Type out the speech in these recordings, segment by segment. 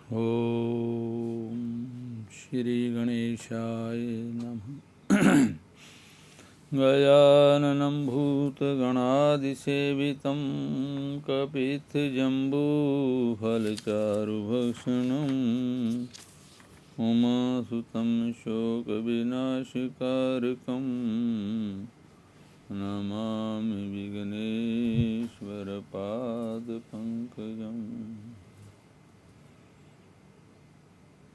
ओम श्री गणेशाय नमः। गजाननं भूतगणादिसेवितं कपित्थजम्बूफलचारुभक्षणम् उमासुतं शोकविनाशकारकं नमामि विघ्नेश्वरपादपङ्कजम्।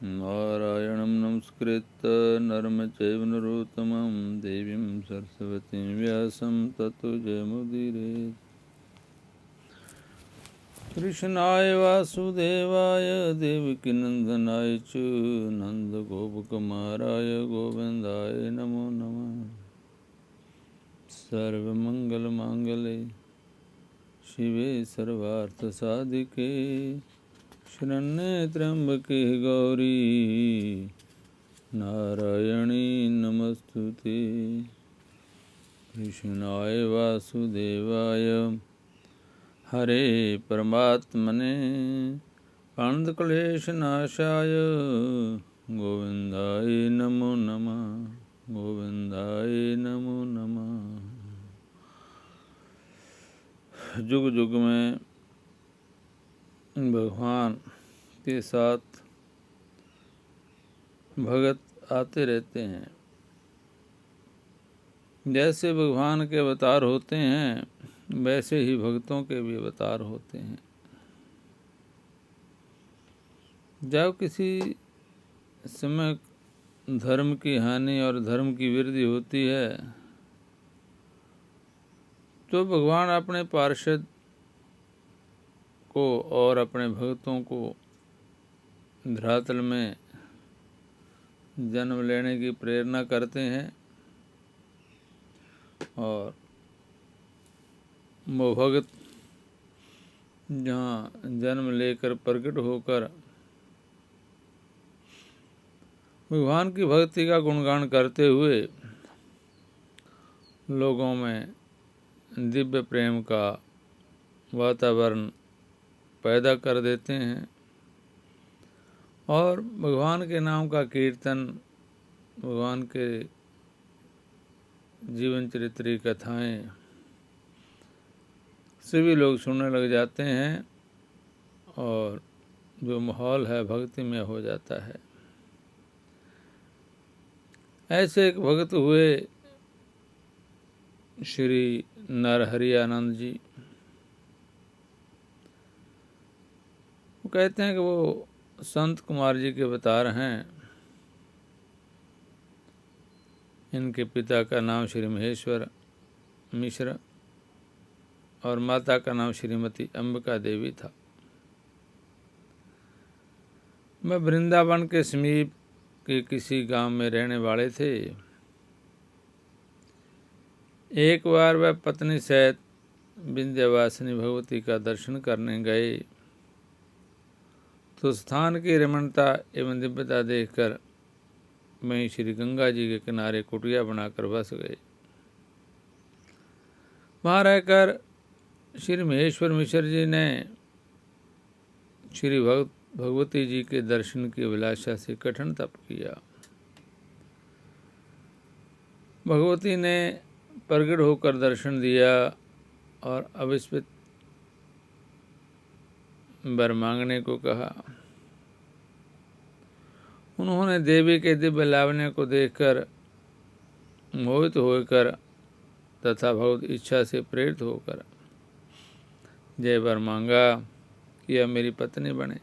नारायणं नमस्कृत्य नरं चैव नरोत्तमं देवीं सरस्वतीं व्यासं ततो जयमुदीरयेत्। कृष्णाय वासुदेवाय देवकीनन्दनाय च नन्दगोपकुमाराय गोविन्दाय नमो नमः। सर्वमङ्गलमाङ्गल्ये शिवे सर्वार्थसाधिके शरण्ये त्र्यम्बके गौरी नारायणी नमस्तुते। कृष्णाय वासुदेवाय हरे परमात्मने प्रणतक्लेशनाशाय गोविन्दाय नमो नमः। गोविन्दाय नमो नमः। जुग जुग में भगवान के साथ भगत आते रहते हैं। जैसे भगवान के अवतार होते हैं वैसे ही भक्तों के भी अवतार होते हैं। जब किसी समय धर्म की हानि और धर्म की वृद्धि होती है तो भगवान अपने पार्षद को और अपने भक्तों को धरातल में जन्म लेने की प्रेरणा करते हैं और वो भगत जहाँ जन्म लेकर प्रकट होकर भगवान की भक्ति का गुणगान करते हुए लोगों में दिव्य प्रेम का वातावरण पैदा कर देते हैं और भगवान के नाम का कीर्तन, भगवान के जीवन चरित्र की कथाएं सभी लोग सुनने लग जाते हैं और जो माहौल है भक्ति में हो जाता है। ऐसे एक भक्त हुए श्री नरहरि आनंद जी। वो कहते हैं कि वो संत कुमार जी के अवतार हैं। इनके पिता का नाम श्री महेश्वर मिश्र और माता का नाम श्रीमती अंबिका देवी था। वह वृंदावन के समीप के किसी गांव में रहने वाले थे। एक बार वह पत्नी सहित विंध्यवासिनी भगवती का दर्शन करने गए तो स्थान की रमणता एवं दिव्यता देखकर वहीं श्री गंगा जी के किनारे कुटिया बनाकर बस गए। वहाँ रहकर श्री महेश्वर मिश्र जी ने श्री भगवती जी के दर्शन की अभिलाषा से कठिन तप किया। भगवती ने प्रकट होकर दर्शन दिया और अविस्मित वर मांगने को कहा। उन्होंने देवी के दिव्य लावण्य को देखकर मोहित होकर तथा बहुत इच्छा से प्रेरित होकर जय वर मांगा कि यह मेरी पत्नी बने।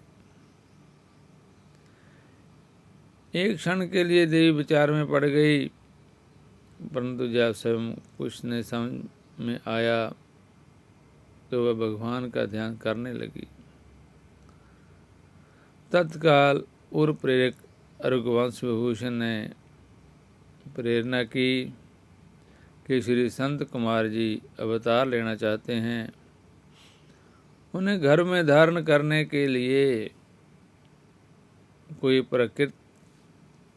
एक क्षण के लिए देवी विचार में पड़ गई, परंतु जब स्वयं कुछ ने समझ में आया तो वह भगवान का ध्यान करने लगी। तत्काल उर्व प्रेरक रघुवंश विभूषण ने प्रेरणा की कि श्री संत कुमार जी अवतार लेना चाहते हैं। उन्हें घर में धारण करने के लिए कोई प्रकृत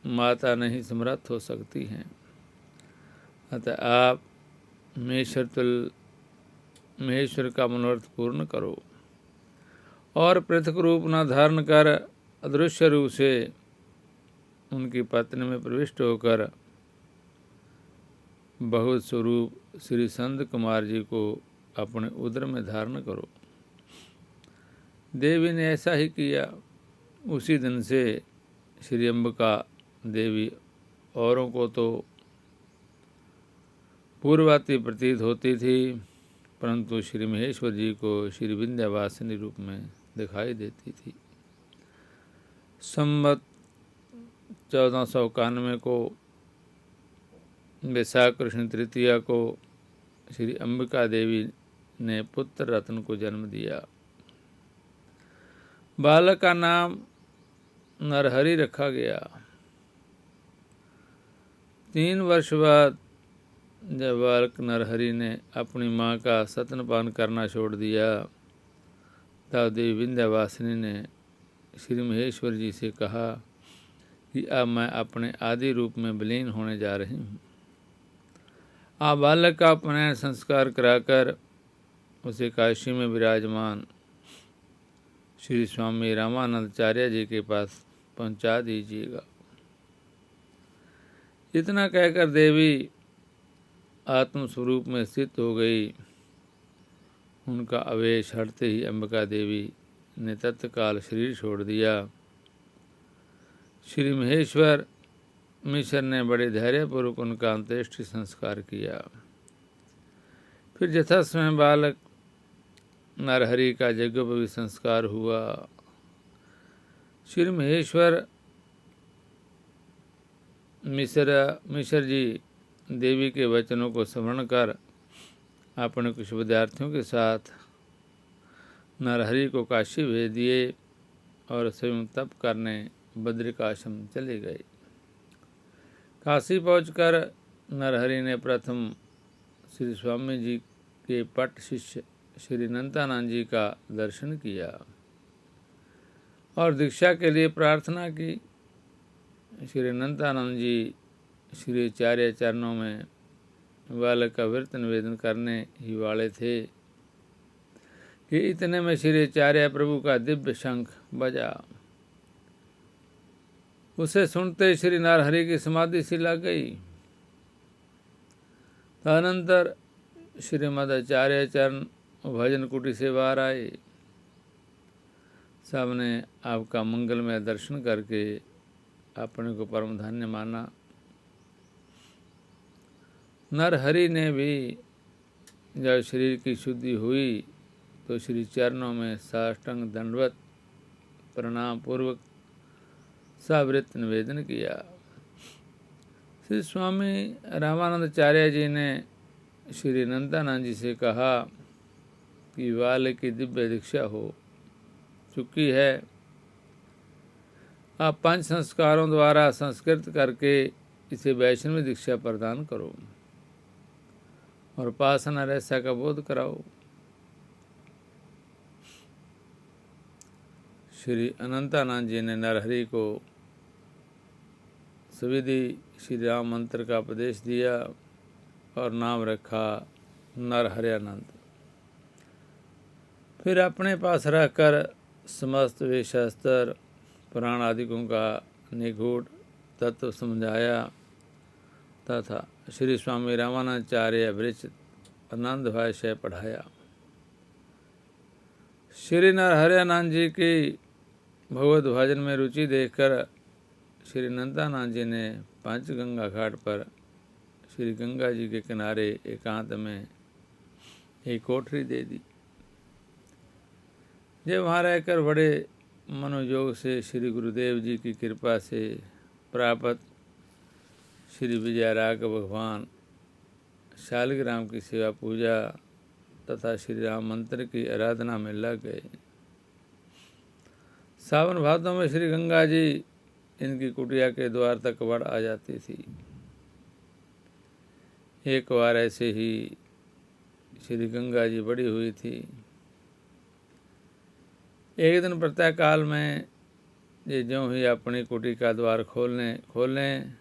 माता नहीं समर्थ हो सकती हैं। अतः आप महेश्वर का मनोरथ पूर्ण करो और पृथक रूप न धारण कर अदृश्य रूप से उनकी पत्नी में प्रविष्ट होकर बहुत स्वरूप श्री संत कुमार जी को अपने उदर में धारण करो। देवी ने ऐसा ही किया। उसी दिन से श्री अम्बिका देवी औरों को तो पूर्ववती प्रतीत होती थी, परंतु श्री महेश्वर जी को श्री विंध्यवासिनी रूप में दिखाई देती थी। संवत 1491 को वैशाख कृष्ण तृतीया को श्री अम्बिका देवी ने पुत्र रत्न को जन्म दिया। बालक का नाम नरहरि रखा गया। 3 वर्ष बाद जब बालक नरहरि ने अपनी माँ का स्तनपान करना छोड़ दिया, तब देवी विंध्यवासिनी ने श्री महेश्वर जी से कहा कि अब मैं अपने आदि रूप में विलीन होने जा रही हूँ। आप बालक का उपनयन संस्कार कराकर उसे काशी में विराजमान श्री स्वामी रामानंदाचार्य जी के पास पहुँचा दीजिएगा। इतना कहकर देवी आत्मस्वरूप में स्थित हो गई। उनका आवेश हटते ही अम्बिका देवी ने तत्काल शरीर छोड़ दिया। श्री महेश्वर मिश्र ने बड़े धैर्यपूर्वक उनका अंत्येष्टि संस्कार किया। फिर यथासमय बालक नरहरि का यज्ञोपवीत संस्कार हुआ। श्री महेश्वर मिश्र जी देवी के वचनों को स्मरण कर अपने कुछ विद्यार्थियों के साथ नरहरि को काशी भेज दिए और स्वयं तप करने बद्रिकाश्रम चले गए। काशी पहुंचकर नरहरि ने प्रथम श्री स्वामी जी के पट शिष्य श्री नंदानंद जी का दर्शन किया और दीक्षा के लिए प्रार्थना की। श्री नंदानंद जी श्री आचार्य चरणों में बालक का व्रत निवेदन करने ही वाले थे कि इतने में श्री आचार्य प्रभु का दिव्य शंख बजा। उसे सुनते श्री नरहरि की समाधि सी लग गई। तदनंतर श्रीमद आचार्य चरण भजन कुटी से बाहर आए। सबने आपका मंगलमय दर्शन करके अपने को परम धन्य माना। नरहरि ने भी जब शरीर की शुद्धि हुई तो श्री चरणों में साष्टांग दंडवत प्रणाम पूर्वक सव्रत निवेदन किया। श्री स्वामी रामानंदाचार्य जी ने श्री नंदानंद जी से कहा कि बालक की दिव्य दीक्षा हो चुकी है। आप 5 संस्कारों द्वारा संस्कृत करके इसे वैष्णवी दीक्षा प्रदान करो और उपासना रहस्य का बोध कराओ। श्री अनंतानंद जी ने नरहरि को सुविधि श्री राम मंत्र का उपदेश दिया और नाम रखा नरहरियानंद। फिर अपने पास रहकर समस्त वेदशास्त्र पुराण आदिकों का निगूढ़ तत्व समझाया तथा श्री स्वामी रामानंदाचार्य विरचित आनंद भाष्य पढ़ाया। श्री नरहरियानंद जी की भगवत भजन में रुचि देखकर श्री नंदानंद जी ने पंचगंगा घाट पर श्री गंगा जी के किनारे एकांत में एक कोठरी दे दी। जब वहाँ रहकर बड़े मनोयोग से श्री गुरुदेव जी की कृपा से प्राप्त श्री विजय राघव भगवान शालिग्राम की सेवा पूजा तथा श्री राम मंत्र की आराधना में लग गए। सावन भादों में श्री गंगा जी इनकी कुटिया के द्वार तक बढ़ आ जाती थी। एक बार ऐसे ही श्री गंगा जी बड़ी हुई थी। एक दिन प्रातःकाल में ये ज्यों ही अपनी कुटी का द्वार खोलें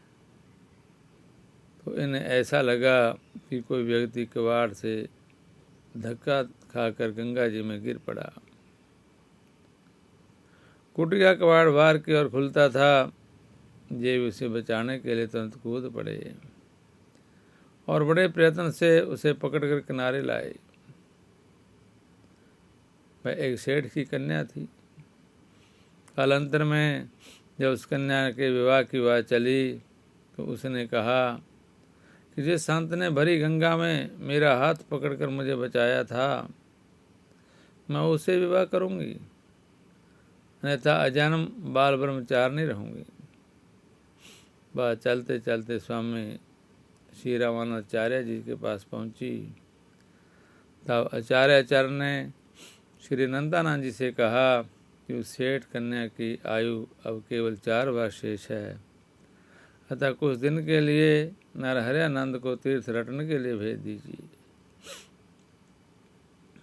तो इन्हें ऐसा लगा कि कोई व्यक्ति किवाड़ से धक्का खाकर गंगा जी में गिर पड़ा। कुटिया कबाड़ बाहर की ओर खुलता था। देवी उसे बचाने के लिए तुरंत कूद पड़े और बड़े प्रयत्न से उसे पकड़कर किनारे लाए। वह एक सेठ की कन्या थी। कालांतर में जब उस कन्या के विवाह की बात चली तो उसने कहा कि जिस संत ने भरी गंगा में मेरा हाथ पकड़कर मुझे बचाया था, मैं उसे विवाह करूंगी, अन्यथा अजन्म बाल ब्रह्मचारिणी रहूंगी। बात चलते चलते स्वामी श्री रामानुजाचार्य जी के पास पहुंची। तब आचार्य ने श्री नंदानंद जी से कहा कि उस सेठ कन्या की आयु अब केवल 4 वर्ष शेष है, अतः कुछ दिन के लिए नरहरियानंद को तीर्थ रटने के लिए भेज दीजिए।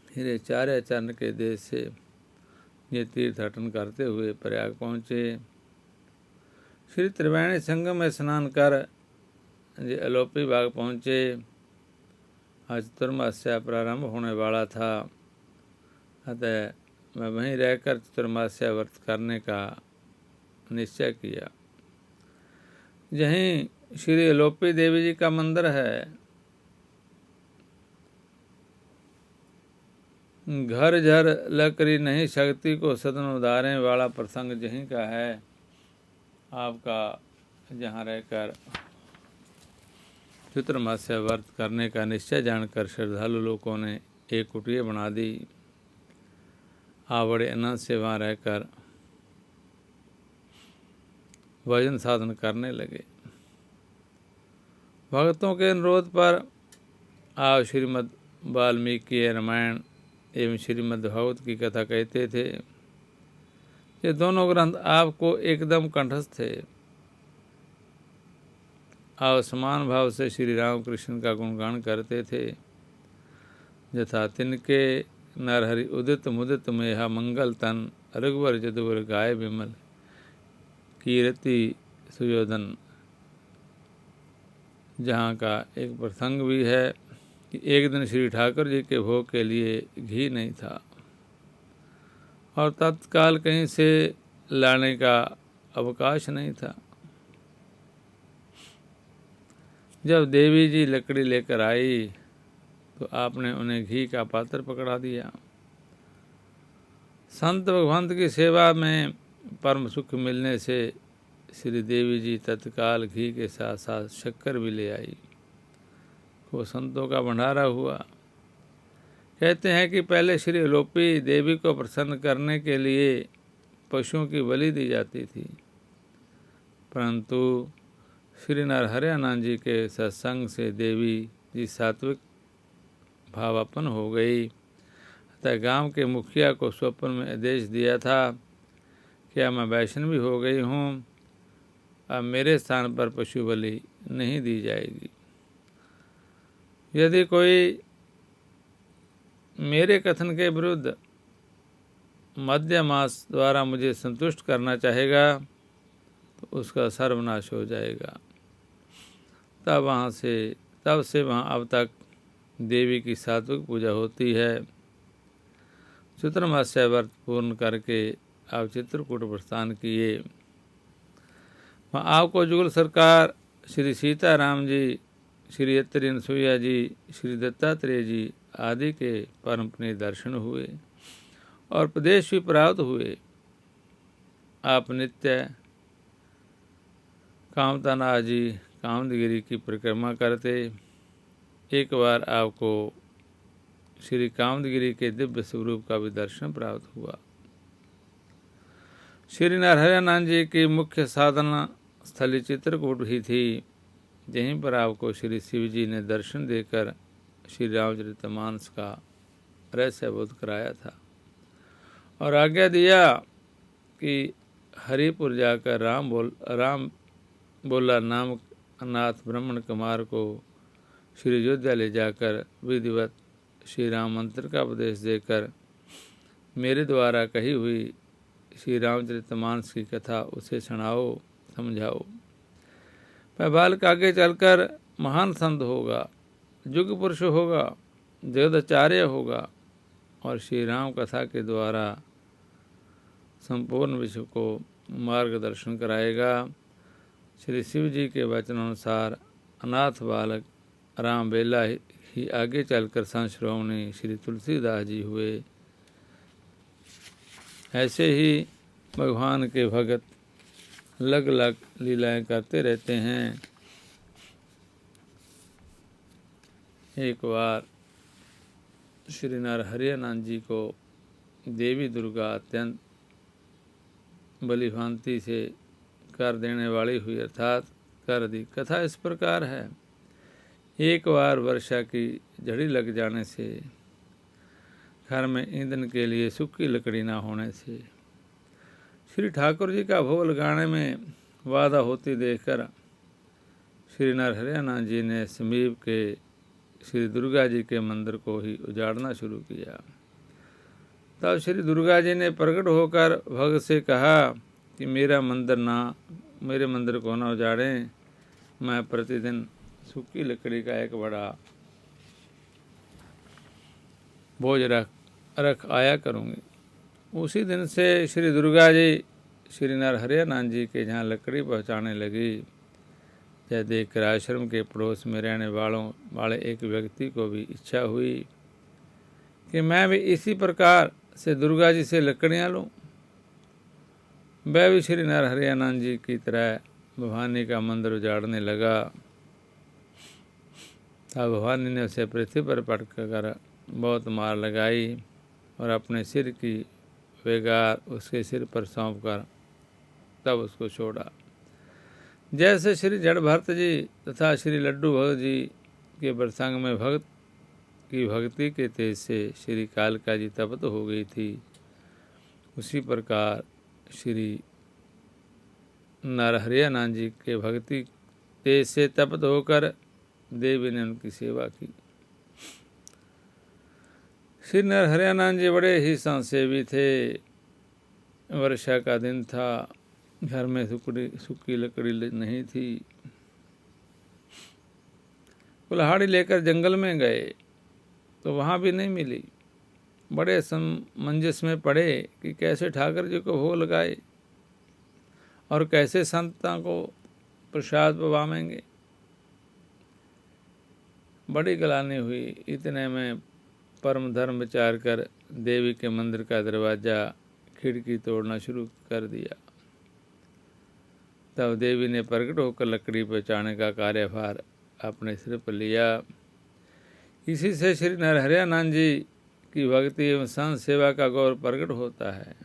फिर आचार्य के देश से ये तीर्थ हटन करते हुए प्रयाग पहुँचे। श्री त्रिवेणी संगम में स्नान कर ये अलोपी बाग पहुँचे। आज चतुर्मास्या प्रारंभ होने वाला था, अतः मैं वहीं रहकर चतुर्मास्या व्रत करने का निश्चय किया। यहीं श्री अलोपी देवी जी का मंदिर है। घर झर लकड़ी नहीं शक्ति को सदन उधारे वाला प्रसंग यहीं का है। आपका जहाँ रहकर चतुर्मास्या व्रत करने का निश्चय जानकर श्रद्धालु लोगों ने एक कुटिया बना दी। आप बड़े आनंद से वहाँ रहकर भजन साधन करने लगे। भक्तों के अनुरोध पर आप श्रीमद् वाल्मीकि रामायण एवं श्रीमद् भागवत की कथा कहते थे। ये दोनों ग्रंथ आपको एकदम कंठस्थ थे। आप समान भाव से श्री रामकृष्ण का गुणगान करते थे। यथा तिनके नरहरि उदित मुदित मेहा मंगल तन, रघुवर जदुवर गाय विमल, कीर्ति सुयोधन। जहाँ का एक प्रसंग भी है कि एक दिन श्री ठाकुर जी के भोग के लिए घी नहीं था और तत्काल कहीं से लाने का अवकाश नहीं था। जब देवी जी लकड़ी लेकर आई तो आपने उन्हें घी का पात्र पकड़ा दिया। संत भगवंत की सेवा में परम सुख मिलने से श्री देवी जी तत्काल घी के साथ साथ शक्कर भी ले आई। वो संतों का भंडारा हुआ। कहते हैं कि पहले श्री अलोपी देवी को प्रसन्न करने के लिए पशुओं की बलि दी जाती थी, परंतु श्री नरहरियानंद जी के सत्संग से देवी जी सात्विक भावापन हो गई। अतः गांव के मुखिया को स्वप्न में आदेश दिया था कि अब मैं वैष्णवी हो गई हूँ, अब मेरे स्थान पर पशु बलि नहीं दी जाएगी। यदि कोई मेरे कथन के विरुद्ध मध्य मास द्वारा मुझे संतुष्ट करना चाहेगा तो उसका सर्वनाश हो जाएगा। तब से वहाँ अब तक देवी की सात्विक पूजा होती है। चतुर्मास्या व्रत पूर्ण करके आप चित्रकूट प्रस्थान किए। वहाँ आपको जुगल सरकार श्री सीताराम जी, श्री अत्रि अनसुईया जी, श्री दत्तात्रेय जी आदि के परम पुण्य दर्शन हुए और प्रदेश भी प्राप्त हुए। आप नित्य कामतानाथ जी कामदगिरी की परिक्रमा करते। एक बार आपको श्री कामदगिरी के दिव्य स्वरूप का भी दर्शन प्राप्त हुआ। श्री नरहरियानंद जी की मुख्य साधना स्थली चित्रकूट ही थी। यहीं पर आपको श्री शिव जी ने दर्शन देकर श्री रामचरितमानस का रहस्य बोध कराया था और आज्ञा दिया कि हरिपुर जाकर राम बोला नामक अनाथ ब्राह्मण कुमार को श्री अयोध्या ले जाकर विधिवत श्री राम मंत्र का उपदेश देकर मेरे द्वारा कही हुई श्री रामचरितमानस की कथा उसे सुनाओ, समझाओ। वह बालक आगे चलकर महान संत होगा, युग पुरुष होगा, जगदाचार्य होगा और श्री राम कथा के द्वारा संपूर्ण विश्व को मार्गदर्शन कराएगा। श्री शिव जी के वचनानुसार अनाथ बालक रामबेला ही आगे चलकर संत श्रोमणी श्री तुलसीदास जी हुए। ऐसे ही भगवान के भगत अलग अलग लीलाएं करते रहते हैं। एक बार श्री नरहरियानंद जी को देवी दुर्गा अत्यंत बलिभांति से कर देने वाली हुई, अर्थात कर दी। कथा इस प्रकार है। एक बार वर्षा की झड़ी लग जाने से, घर में ईंधन के लिए सूखी लकड़ी न होने से, श्री ठाकुर जी का भोग लगाने में बाधा होती देखकर श्री नरहरियानंद जी ने समीप के श्री दुर्गा जी के मंदिर को ही उजाड़ना शुरू किया। तब श्री दुर्गा जी ने प्रकट होकर भगत से कहा कि मेरे मंदिर को न उजाड़ें, मैं प्रतिदिन सूखी लकड़ी का एक बड़ा बोझ रख आया करूँगी। उसी दिन से श्री दुर्गा जी श्री नरहरियानंद जी के जहाँ लकड़ी पहुँचाने लगी। यह देखकर आश्रम के पड़ोस में रहने वाले एक व्यक्ति को भी इच्छा हुई कि मैं भी इसी प्रकार से दुर्गा जी से लकड़ियाँ लूँ। वह भी श्री नरहरियानंद जी की तरह भवानी का मंदिर उजाड़ने लगा। तब भवानी ने उसे पृथ्वी पर पटक कर बहुत मार लगाई और अपने सिर की वेगार उसके सिर पर सौंप कर तब उसको छोड़ा। जैसे श्री जड़ भरत जी तथा श्री लड्डू भगत जी के प्रसंग में भक्त की भक्ति के तेज से श्री कालिका जी तप्त हो गई थी, उसी प्रकार श्री नरहरियानंद जी के भक्ति तेज से तप्त होकर देवी ने उनकी सेवा की। श्री नरहरियानंद जी बड़े ही संसेवी थे। वर्षा का दिन था, घर में सूखी लकड़ी नहीं थी। कुल्हाड़ी लेकर जंगल में गए तो वहाँ भी नहीं मिली। बड़े समंजस में पड़े कि कैसे ठाकर जी को भोग लगाए और कैसे संतां को प्रसाद पवाएंगे। बड़ी गलानी हुई। इतने में परम धर्म विचार कर देवी के मंदिर का दरवाज़ा खिड़की तोड़ना शुरू कर दिया। तब देवी ने प्रकट होकर लकड़ी पहुँचाने का कार्यभार अपने सिर पर लिया। इसी से श्री नरहरियानंद जी की भक्ति एवं संत सेवा का गौरव प्रकट होता है।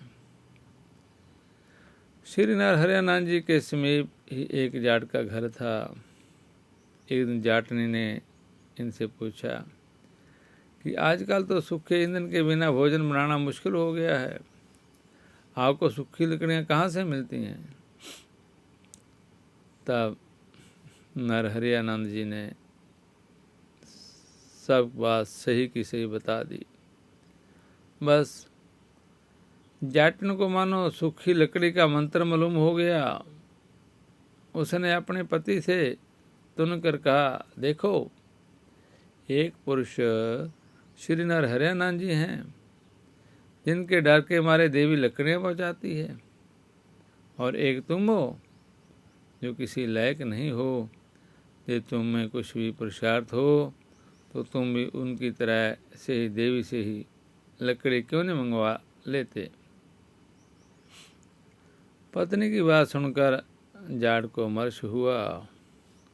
श्री नरहरियानंद जी के समीप ही एक जाट का घर था। एक दिन जाटनी ने इनसे पूछा कि आजकल तो सूखे ईंधन के बिना भोजन बनाना मुश्किल हो गया है, आपको सूखी लकड़ियाँ कहाँ से मिलती हैं? तब नरहरियानंद जी ने सब बात सही की सही बता दी। बस जाटन को मानो सूखी लकड़ी का मंत्र मालूम हो गया। उसने अपने पति से तुनकर कहा, देखो एक पुरुष श्री नरहरियानंद जी हैं जिनके डर के मारे देवी लकड़ियाँ पहुँचाती है, और एक तुम हो जो किसी लायक नहीं हो। यदि तुम में कुछ भी पुरुषार्थ हो तो तुम भी उनकी तरह से ही देवी से ही लकड़ी क्यों नहीं मंगवा लेते। पत्नी की बात सुनकर जाट को मर्ष हुआ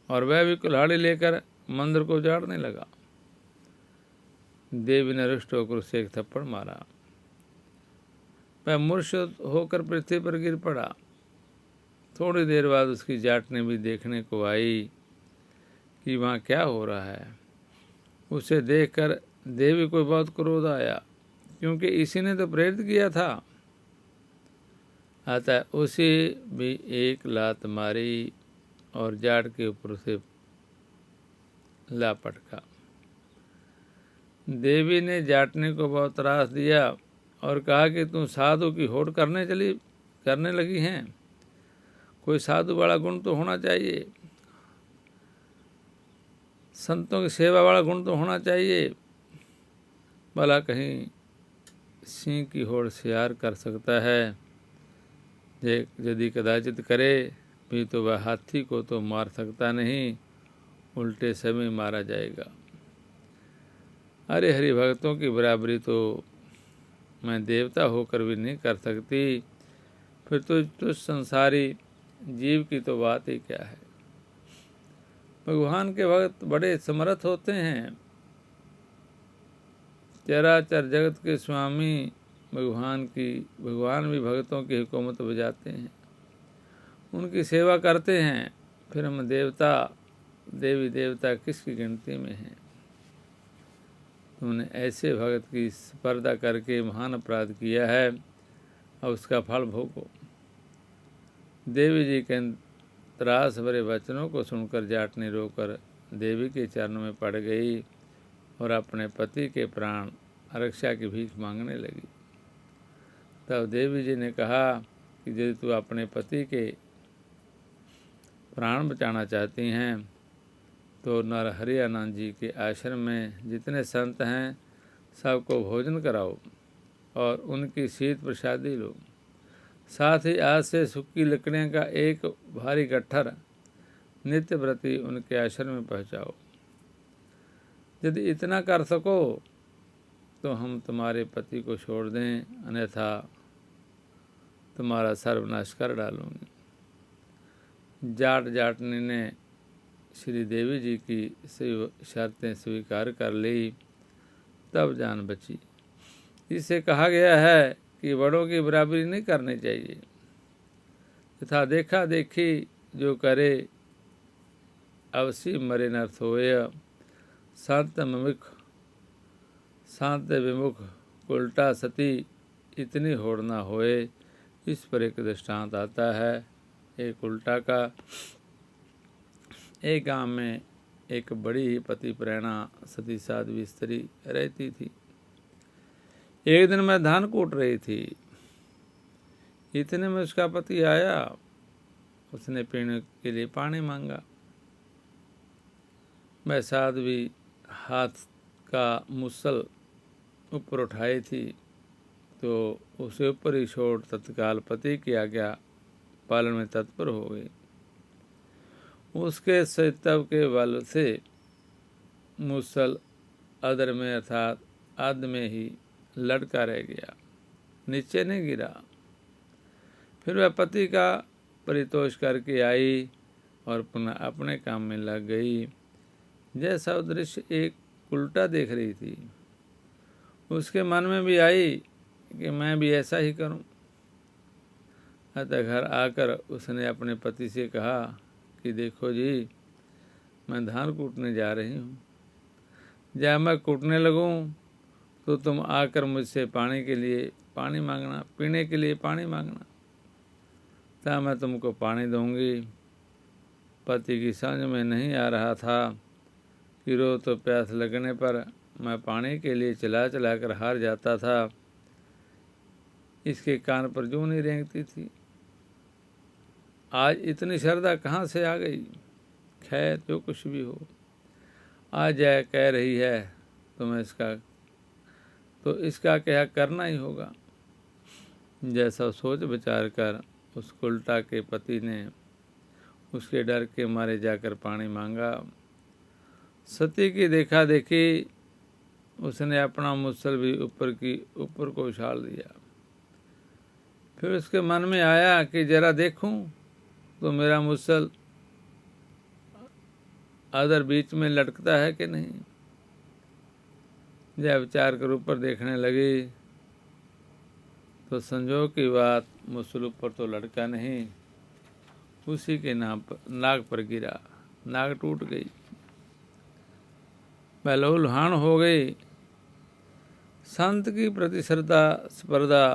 और वह भी कुल्हाड़ी लेकर मंदिर को उजाड़ने लगा। देवी ने रुष्ट होकर उसे एक थप्पड़ मारा। वह मूर्छित होकर पृथ्वी पर गिर पड़ा। थोड़ी देर बाद उसकी जाटनी भी देखने को आई कि वहाँ क्या हो रहा है। उसे देखकर देवी को बहुत क्रोध आया, क्योंकि इसी ने तो प्रेरित किया था। अतः उसे भी एक लात मारी और जाट के ऊपर से ला पटका। देवी ने जाटने को बहुत त्रास दिया और कहा कि तुम साधु की होड़ करने लगी हैं। कोई साधु वाला गुण तो होना चाहिए, संतों की सेवा वाला गुण तो होना चाहिए। भला कहीं सिंह की होड़ सियार कर सकता है यदि कदाचित करे भी तो वह हाथी को तो मार सकता नहीं, उल्टे समय मारा जाएगा। अरे हरि भक्तों की बराबरी तो मैं देवता होकर भी नहीं कर सकती, फिर तो संसारी जीव की तो बात ही क्या है। भगवान के भक्त बड़े समर्थ होते हैं। चराचर जगत के स्वामी भगवान भी भक्तों की हुकूमत बजाते हैं, उनकी सेवा करते हैं। फिर हम देवी देवता किसकी गिनती में हैं। तुमने ऐसे भगत की स्पर्धा करके महान अपराध किया है, और उसका फल भोगो। देवी जी के त्रास भरे वचनों को सुनकर जाटनी रोकर देवी के चरणों में पड़ गई और अपने पति के प्राण रक्षा की भीख मांगने लगी। तब देवी जी ने कहा कि यदि तू अपने पति के प्राण बचाना चाहती हैं तो नरहरि आनंद जी के आश्रम में जितने संत हैं सबको भोजन कराओ और उनकी शीत प्रसादी लो। साथ ही आज से सूखी लकड़ियों का एक भारी गट्ठर नित्य प्रति उनके आश्रम में पहुँचाओ। यदि इतना कर सको तो हम तुम्हारे पति को छोड़ दें, अन्यथा तुम्हारा सर्वनाश कर डालूंगी। जाटनी ने श्री देवी जी की शर्तें स्वीकार कर ली, तब जान बची। इसे कहा गया है कि बड़ों की बराबरी नहीं करनी चाहिए, तथा देखा देखी जो करे अवश्य मरे न सोय। शांत विमुख उल्टा सती इतनी होड़ न होए। इस पर एक दृष्टांत आता है। एक उल्टा का एक गांव में एक बड़ी ही पतिप्रैणा सती साध्वी स्त्री रहती थी। एक दिन मैं धान कूट रही थी, इतने में उसका पति आया। उसने पीने के लिए पानी मांगा। मैं साध्वी हाथ का मुसल ऊपर उठाई थी तो उसे ऊपर ही छोड़ तत्काल पति की आज्ञा पालन में तत्पर हो गई। उसके सैतव के बल से मुसल अदर में अर्थात आद में ही लटका रह गया, नीचे नहीं गिरा। फिर वह पति का परितोष करके आई और पुनः अपने काम में लग गई। जैसा दृश्य एक उल्टा देख रही थी, उसके मन में भी आई कि मैं भी ऐसा ही करूं। अतः घर आकर उसने अपने पति से कहा कि देखो जी, मैं धान कूटने जा रही हूँ। जब मैं कूटने लगूं तो तुम आकर मुझसे पानी के लिए पानी मांगना, पीने के लिए पानी मांगना, तब मैं तुमको पानी दूंगी। पति की समझ में नहीं आ रहा था कि रो तो प्यास लगने पर मैं पानी के लिए चला कर हार जाता था, इसके कान पर जूं नहीं रेंगती थी। आज इतनी श्रद्धा कहाँ से आ गई। खैर जो कुछ भी हो, आज यह कह रही है तो इसका क्या करना ही होगा। जैसा सोच विचार कर उस उल्टा के पति ने उसके डर के मारे जाकर पानी मांगा। सती की देखा देखी उसने अपना मुसल भी ऊपर को उछाल दिया। फिर उसके मन में आया कि जरा देखूं तो मेरा मुसल अदर बीच में लटकता है कि नहीं। जब विचार कर ऊपर देखने लगी तो संजोग की बात, मुसल ऊपर तो लटका नहीं, उसी के नाक पर गिरा। नाक टूट गई, बलहुलहान हो गई। संत की प्रति श्रद्धा स्पर्धा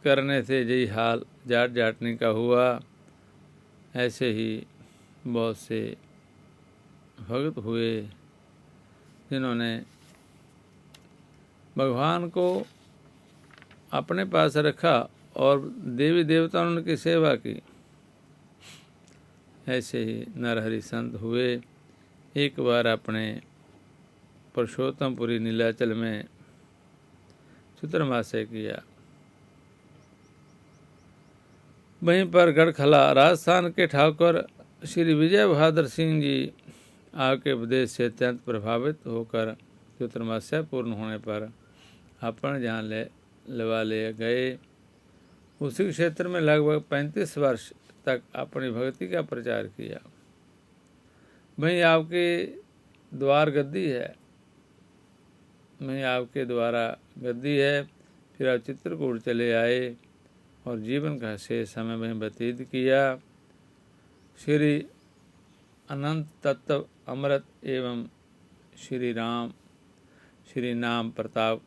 करने से यही हाल जाटनी का हुआ। ऐसे ही बहुत से भक्त हुए जिन्होंने भगवान को अपने पास रखा और देवी देवताओं ने उनकी सेवा की। ऐसे ही नरहरि संत हुए। एक बार अपने पुरुषोत्तमपुरी नीलाचल में चतुर्मास्य किया। वहीं पर गढ़खला राजस्थान के ठाकुर श्री विजय बहादुर सिंह जी आपके उपदेश से अत्यंत प्रभावित होकर चतुर्मास्या पूर्ण होने पर अपन जहाँ लवा ले गए। उसी क्षेत्र में लगभग 35 वर्ष तक अपनी भक्ति का प्रचार किया। वहीं आपके द्वार गद्दी है, वहीं आपके द्वारा गद्दी है। फिर आप चित्रकूट चले आए और जीवन का शेष समय वहीं व्यतीत किया। श्री अनंत तत्व अमृत एवं श्री राम श्री नाम प्रताप,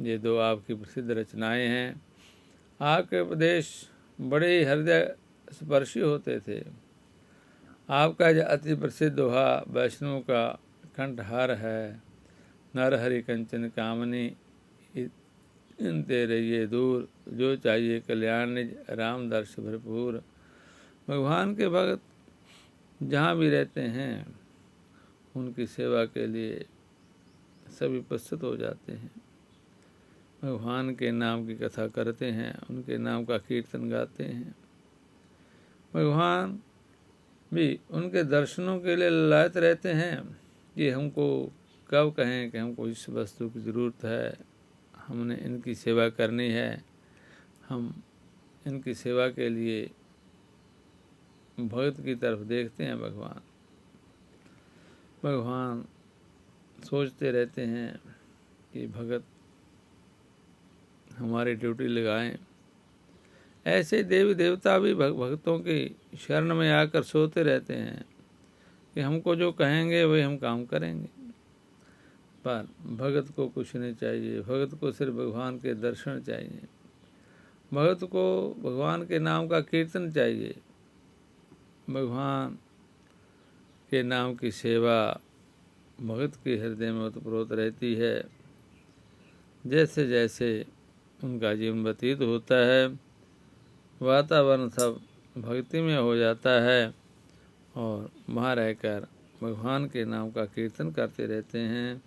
ये दो आपकी प्रसिद्ध रचनाएं हैं। आपके उपदेश बड़े ही हृदय स्पर्शी होते थे। आपका जो अति प्रसिद्ध दोहा वैष्णव का कंठहार है, नर हरि कंचन कामनी इन तेरे ये दूर, जो चाहिए कल्याण निज राम दर्श भरपूर। भगवान के भक्त जहाँ भी रहते हैं उनकी सेवा के लिए सभी प्रस्तुत हो जाते हैं। भगवान के नाम की कथा करते हैं, उनके नाम का कीर्तन गाते हैं। भगवान भी उनके दर्शनों के लिए ललायत रहते हैं कि हमको कब कहें कि हमको इस वस्तु की ज़रूरत है, हमने इनकी सेवा करनी है। हम इनकी सेवा के लिए भगत की तरफ देखते हैं। भगवान सोचते रहते हैं कि भगत हमारी ड्यूटी लगाएं। ऐसे देवी देवता भी भक्तों की शरण में आकर सोते रहते हैं कि हमको जो कहेंगे वही हम काम करेंगे। पर भगत को कुछ नहीं चाहिए, भगत को सिर्फ भगवान के दर्शन चाहिए, भगत को भगवान के नाम का कीर्तन चाहिए, भगवान के नाम की सेवा भगत के हृदय में ओतप्रोत रहती है। जैसे जैसे उनका जीवन व्यतीत होता है, वातावरण सब भक्ति में हो जाता है और वहाँ रहकर भगवान के नाम का कीर्तन करते रहते हैं।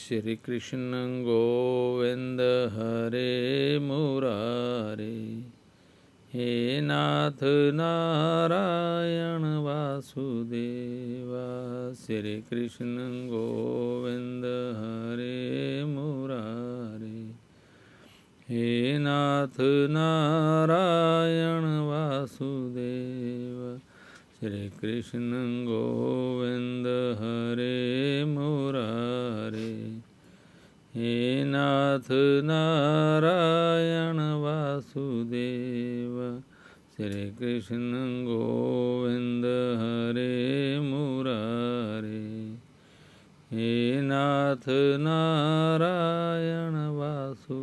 श्री कृष्ण गोविंद हरे मुरारे, हे नाथ नारायण वासुदेवा। श्री कृष्ण गोविंद हरे मुरारे, हे नाथ नारायण वासुदेवा। श्री कृष्ण गोविंद हरे मुरारे, हे नाथ नारायण वासुदेवा। श्री कृष्ण गोविंद हरे मुरारे, हे नाथ नारायण वासुदेवा।